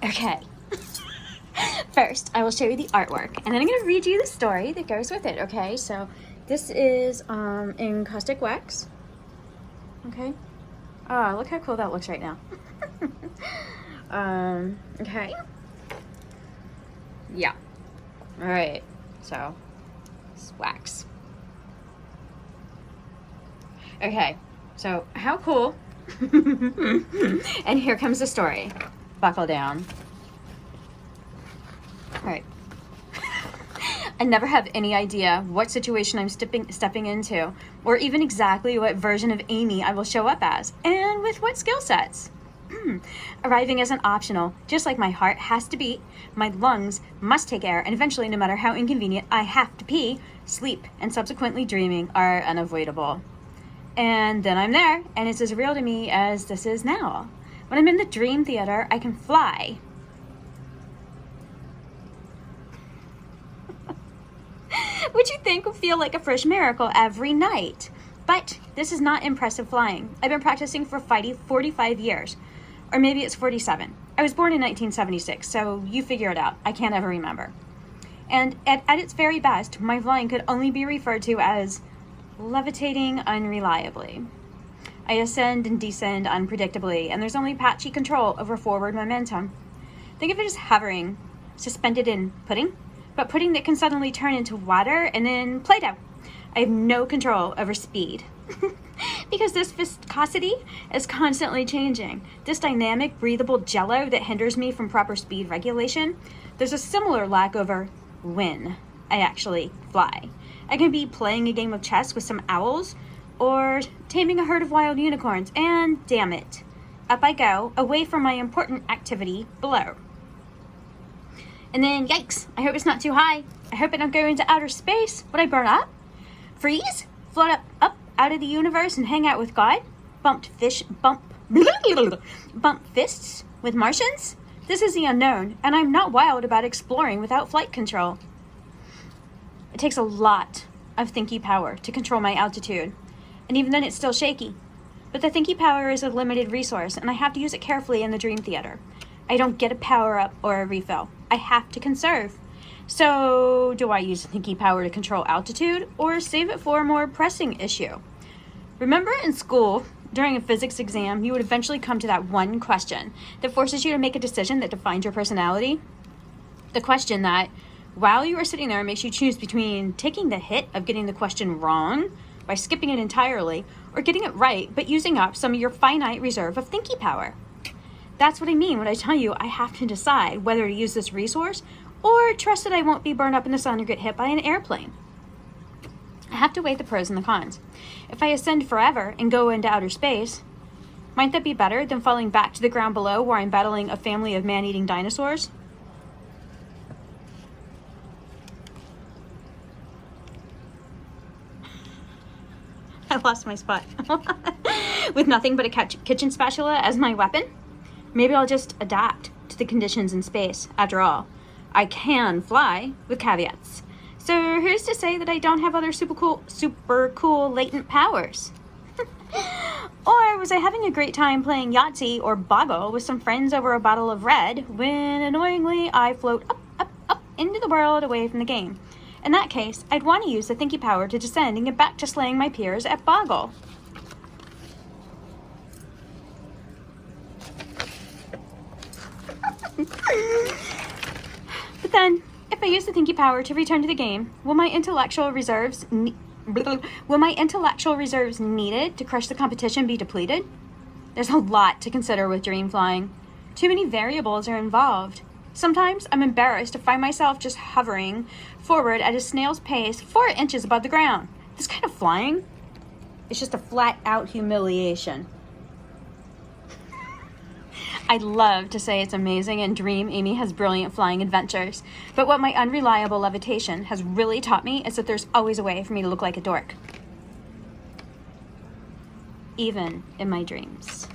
Okay. First, I will show you the artwork, and then I'm going to read you the story that goes with it, okay? So this is in caustic wax, okay? Oh, look how cool that looks right now. Okay. Yeah. All right. So, it's wax. Okay. So, how cool. And here comes the story. Buckle down. All right. I never have any idea what situation I'm stepping into, or even exactly what version of Amy I will show up as, and with what skill sets. Arriving as an optional, just like my heart has to beat, my lungs must take air, and eventually, no matter how inconvenient I have to pee, sleep and subsequently dreaming are unavoidable. And then I'm there, and it's as real to me as this is now. When I'm in the dream theater, I can fly. Which you think would feel like a fresh miracle every night. But this is not impressive flying. I've been practicing for 45 years. Or maybe it's 47. I was born in 1976, so you figure it out. I can't ever remember. And at its very best, my flying could only be referred to as levitating unreliably. I ascend and descend unpredictably, and there's only patchy control over forward momentum. Think of it as hovering, suspended in pudding, but pudding that can suddenly turn into water and then Play-Doh. I have no control over speed. Because this viscosity is constantly changing. This dynamic, breathable jello that hinders me from proper speed regulation, there's a similar lack over when I actually fly. I can be playing a game of chess with some owls or taming a herd of wild unicorns, and damn it, up I go, away from my important activity below. And then, yikes, I hope it's not too high. I hope I don't go into outer space. Would I burn up? Freeze? Float up out of the universe and hang out with God? Bump fists with Martians? This is the unknown, and I'm not wild about exploring without flight control. It takes a lot of thinky power to control my altitude, and even then it's still shaky. But the thinky power is a limited resource, and I have to use it carefully in the dream theater. I don't get a power-up or a refill. I have to conserve. So, do I use thinky power to control altitude, or save it for a more pressing issue? Remember in school, during a physics exam, you would eventually come to that one question that forces you to make a decision that defines your personality? The question that, while you are sitting there, makes you choose between taking the hit of getting the question wrong by skipping it entirely, or getting it right but using up some of your finite reserve of thinky power. That's what I mean when I tell you I have to decide whether to use this resource or trust that I won't be burned up in the sun or get hit by an airplane. I have to weigh the pros and the cons. If I ascend forever and go into outer space, might that be better than falling back to the ground below where I'm battling a family of man-eating dinosaurs? I lost my spot. With nothing but a kitchen spatula as my weapon? Maybe I'll just adapt to the conditions in space. After all, I can fly with caveats. So who's to say that I don't have other super cool latent powers? Or was I having a great time playing Yahtzee or Boggle with some friends over a bottle of red when annoyingly I float up into the world away from the game? In that case, I'd want to use the thinky power to descend and get back to slaying my peers at Boggle. But then, if I use the thinky power to return to the game, will my intellectual reserves needed to crush the competition be depleted? There's a lot to consider with dream flying. Too many variables are involved. Sometimes I'm embarrassed to find myself just hovering forward at a snail's pace 4 inches above the ground. This kind of flying is just a flat-out humiliation. I'd love to say it's amazing and dream Amy has brilliant flying adventures, but what my unreliable levitation has really taught me is that there's always a way for me to look like a dork. Even in my dreams.